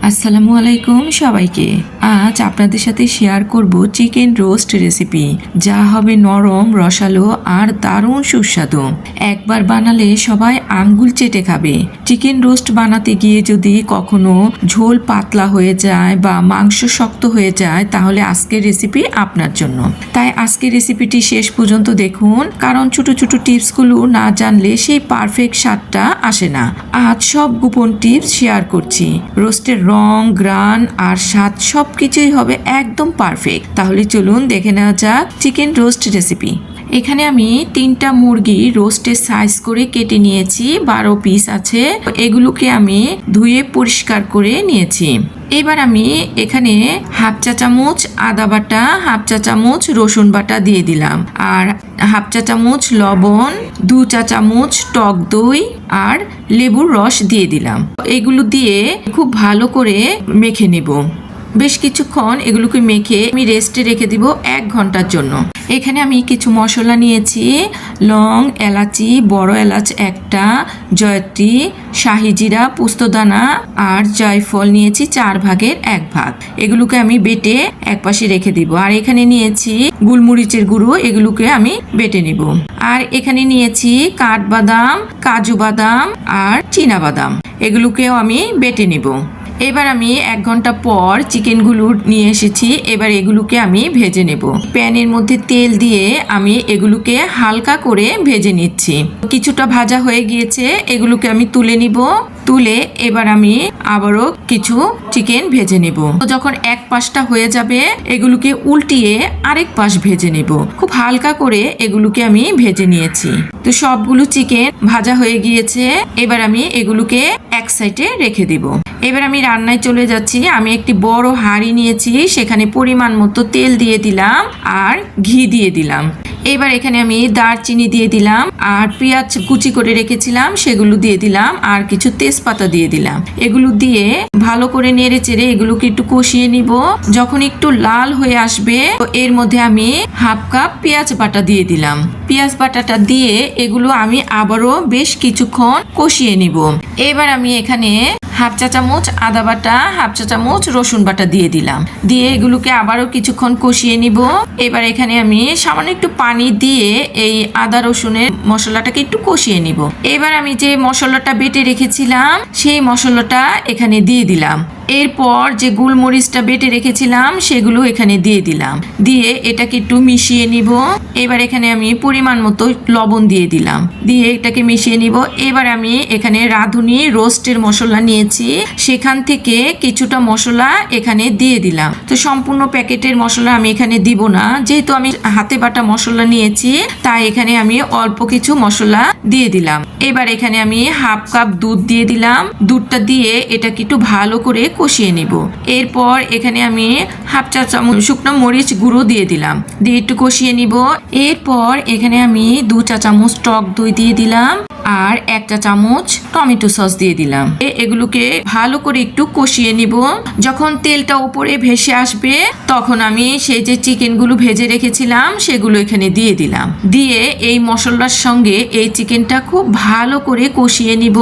আসসালামু আলাইকুম সবাইকে। আজ আপনাদের সাথে শেয়ার করব চিকেন রোস্ট রেসিপি, যা হবে নরম, রসালো আর দারুণ সুস্বাদু। একবার বানালে সবাই আঙ্গুল চেটে খাবে। চিকেন রোস্ট বানাতে গিয়ে যদি কখনো ঝোল পাতলা হয়ে যায় বা মাংস শক্ত হয়ে যায়, তাহলে আজকের রেসিপি আপনার জন্য। তাই আজকের রেসিপিটি শেষ পর্যন্ত দেখুন, কারণ ছোট ছোট টিপসগুলো না জানলে সেই পারফেক্ট স্বাদটা আসে না। আজ সব গোপন টিপস শেয়ার করছি। রোস্টের রং, গ্রান আর স্বাদ সবকিছুই হবে একদম পারফেক্ট। তাহলে চলুন দেখে নেওয়া যাক চিকেন রোস্ট রেসিপি। এখানে আমি 3টা মুরগি রোস্টের সাইজ করে কেটে নিয়েছি, 12 পিস আছে। এগুলোকে আমি ধুয়ে পরিষ্কার করে নিয়েছি। এবার আমি এখানে হাফ চা চামচ আদা বাটা, হাফ চা চামচ রসুন বাটা দিয়ে দিলাম, আর হাফ চা চামচ লবণ, 2 চা চামচ টক দই আর লেবুর রস দিয়ে দিলাম। এগুলো দিয়ে খুব ভালো করে মেখে নেব। বেশ কিছুক্ষণ এগুলোকে মেখে আমি রেস্টে রেখে দিব 1 ঘন্টার জন্য। এখানে আমি কিছু মশলা নিয়েছি, লং, এলাচি, বড় এলাচ একটা, জয়ত্রী, শাহি জিরা, পোস্তদানা আর জয়ফল নিয়েছি 4 ভাগের 1 ভাগ। এগুলোকে আমি বেটে একপাশে রেখে দিব। আর এখানে নিয়েছি গোলমরিচের গুঁড়ো, এগুলোকে আমি বেটে নিব। আর এখানে নিয়েছি কাঠবাদাম, কাজু বাদাম আর চীনা বাদাম, এগুলোকেও আমি বেটে নিব। এবার আমি 1 ঘন্টা পর চিকেনগুলো নিয়ে এসেছি। এবার এগুলোকে আমি ভেজে নেব। প্যানের মধ্যে তেল দিয়ে আমি এগুলোকে হালকা করে ভেজে নিচ্ছি। কিছুটা ভাজা হয়ে গিয়েছে, এগুলোকে আমি তুলে নিব। তুলে এবার আমি আবারও কিছু চিকেন ভেজে নেব। যখন এক পাশটা হয়ে যাবে, এগুলোকে উল্টিয়ে আরেক পাশ ভেজে নেব। খুব হালকা করে এগুলোকে আমি ভেজে নিয়েছি। তো সবগুলো চিকেন ভাজা হয়ে গিয়েছে। এবার আমি এগুলোকে এক সাইডে রেখে দিব। এবার আমি রান্নায় চলে যাচ্ছি। আমি একটি বড় হাঁড়ি নিয়েছি, সেখানে পরিমাণ মতো তেল দিয়ে দিলাম আর ঘি দিয়ে দিলাম। এবার এখানে আমি দারচিনি দিয়ে দিলাম আর পেঁয়াজ কুচি করে রেখেছিলাম সেগুলো দিয়ে দিলাম আর কিছু তেজপাতা দিয়ে দিলাম। এগুলো দিয়ে ভালো করে নেড়ে চেড়ে এগুলোকে একটু কষিয়ে নিব। যখন একটু লাল হয়ে আসবে, তো এর মধ্যে আমি হাফ কাপ পেঁয়াজ বাটা দিয়ে দিলাম। পেঁয়াজ বাটাটা দিয়ে এগুলো আমি আবারও বেশ কিছুক্ষণ কষিয়ে নিব। এবার আমি এখানে হাফ চা চামচ আদা বাটা, হাফ চা চামচ রসুন বাটা দিয়ে দিলাম। দিয়ে এগুলোকে আবারও কিছুক্ষণ কষিয়ে নিব। এবার এখানে আমি সামান্য একটু পানি দিয়ে এই আদা রসুনের মশলাটাকে একটু কষিয়ে নিব। এবার আমি যে মশলাটা বেটে রেখেছিলাম সেই মশলাটা এখানে দিয়ে দিলাম। এরপর যে গোলমরিচটা বেটে রেখেছিলাম সেগুলো এখানে দিয়ে দিলাম। দিয়ে এটাকে একটু মিশিয়ে নিব। এবার এখানে আমি পরিমাণ মতো লবণ দিয়ে দিলাম। দিয়ে এটাকে মিশিয়ে নিব। এবার আমি এখানে রাঁধুনি রোস্টের মশলা নিয়েছি, সেখান থেকে কিছুটা মশলা এখানে দিয়ে দিলাম। তো সম্পূর্ণ প্যাকেটের মশলা আমি এখানে দিব না, যেহেতু আমি হাতে বাটা মশলা নিয়েছি, তাই এখানে আমি অল্প কিছু মশলা দিয়ে দিলাম। এবার এখানে আমি হাফ কাপ দুধ দিয়ে দিলাম। দুধটা দিয়ে এটাকে একটু ভালো করে কষিয়ে নিব। এরপর এখানে আমি হাফ চা চামচ শুকনো মরিচ গুঁড়ো দিয়ে দিলাম। দিয়ে একটু কষিয়ে নিব। এরপর এখানে আমি 2 চা চামচ টক দই দিয়ে দিলাম আর 1 চা চামচ টমেটো সস দিয়ে দিলাম। এগুলোকে ভালো করে একটু কষিয়ে নিব। যখন তেলটা উপরে ভেসে আসবে, তখন আমি সেই যে চিকেনগুলো ভেজে রেখেছিলাম সেগুলো এখানে দিয়ে দিলাম। দিয়ে এই মশলার সঙ্গে এই চিকেনটা খুব ভালো করে কষিয়ে নিব।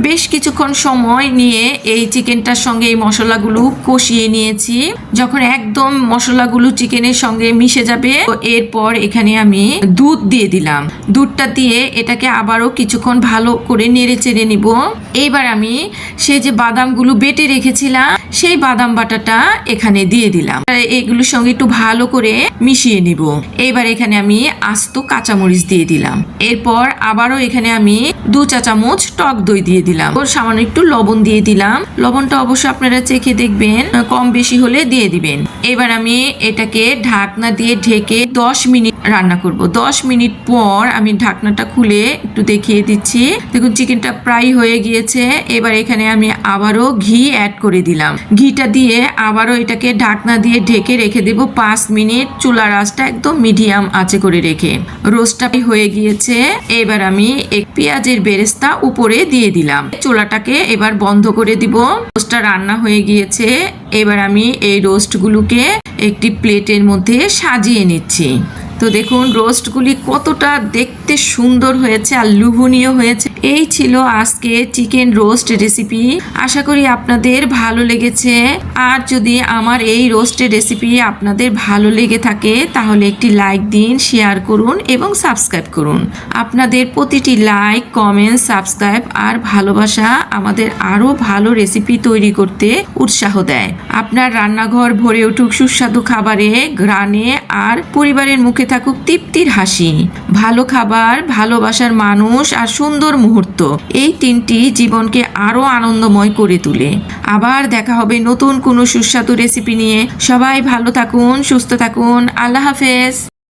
বেশ কিছুক্ষণ সময় নিয়ে এই চিকেনটার সঙ্গে এই মশলাগুলো কষিয়ে নিয়েছি। যখন একদম মশলাগুলো চিকেনের সঙ্গে মিশে যাবে, তো এরপর এখানে আমি দুধ দিয়ে দিলাম। দুধটা দিয়ে এটাকে আবারও কিছুক্ষণ ভালো করে নেড়ে চেড়ে নিব। এইবার আমি সেই যে বাদামগুলো বেটে রেখেছিলাম সেই বাদাম বাটাটা এখানে দিয়ে দিলাম। এগুলোর সঙ্গে একটু ভালো করে মিশিয়ে নিব। এবার এখানে আমি আস্ত কাঁচামরিচ দিয়ে দিলাম। এরপর আবারও এখানে আমি 2 চা চামচ টক দই দিয়ে দিলাম। ওর সামান্য একটু লবণ দিয়ে দিলাম। লবণটা অবশ্য আপনারা চেখে দেখবেন, কম বেশি হলে দিয়ে দিবেন। এবার আমি এটাকে ঢাকনা দিয়ে ঢেকে 10 মিনিট রান্না করব। 10 মিনিট পর আমি ঢাকনাটা খুলে একটু দেখিয়ে দিচ্ছি। দেখুন চিকেনটা প্রায় হয়ে গিয়েছে। এবার এখানে আমি আবারও ঘি অ্যাড করে দিলাম। ঘিটা দিয়ে আবারও এটাকে ঢাকনা দিয়ে ঢেকে রেখে দেব 5 মিনিট। চুলার আঁচটা একদম মিডিয়াম আঁচে করে রেখে। রোস্টটা হয়ে গিয়েছে। এবার আমি এক পেঁয়াজের বেরেস্তা উপরে দিয়ে দিলাম। চুলাটাকে এবার বন্ধ করে দিব। রোস্টটা রান্না হয়ে গিয়েছে। এবার আমি এই রোস্টগুলোকে একটি প্লেটের মধ্যে সাজিয়ে নিচ্ছি। তো দেখুন রোস্টগুলি কতটা দেখতে সুন্দর হয়েছে আর লোভনীয় হয়েছে। এই ছিল আজকে চিকেন রোস্ট রেসিপি। আশা করি আপনাদের ভালো লেগেছে। আর যদি আমার এই রোস্টের রেসিপি আপনাদের ভালো লেগে থাকে তাহলে একটি লাইক দিন, শেয়ার করুন এবং সাবস্ক্রাইব করুন। আপনাদের প্রতিটি লাইক, কমেন্ট, সাবস্ক্রাইব আর ভালোবাসা আমাদের আরও ভালো রেসিপি তৈরি করতে উৎসাহ দেয়। আপনার রান্নাঘর ভরে উঠুক সুস্বাদু খাবারে, ঘ্রাণে আর পরিবারের মুখে থাকুক তৃপ্তির হাসি। ভালো খাবার, ভালোবাসার মানুষ আর সুন্দর মুহূর্ত, এই তিনটি জীবনকে আরো আনন্দময় করে তোলে। আবার দেখা হবে নতুন কোনো সুস্বাদু রেসিপি নিয়ে। সবাই ভালো থাকুন, সুস্থ থাকুন। আল্লাহ হাফেজ।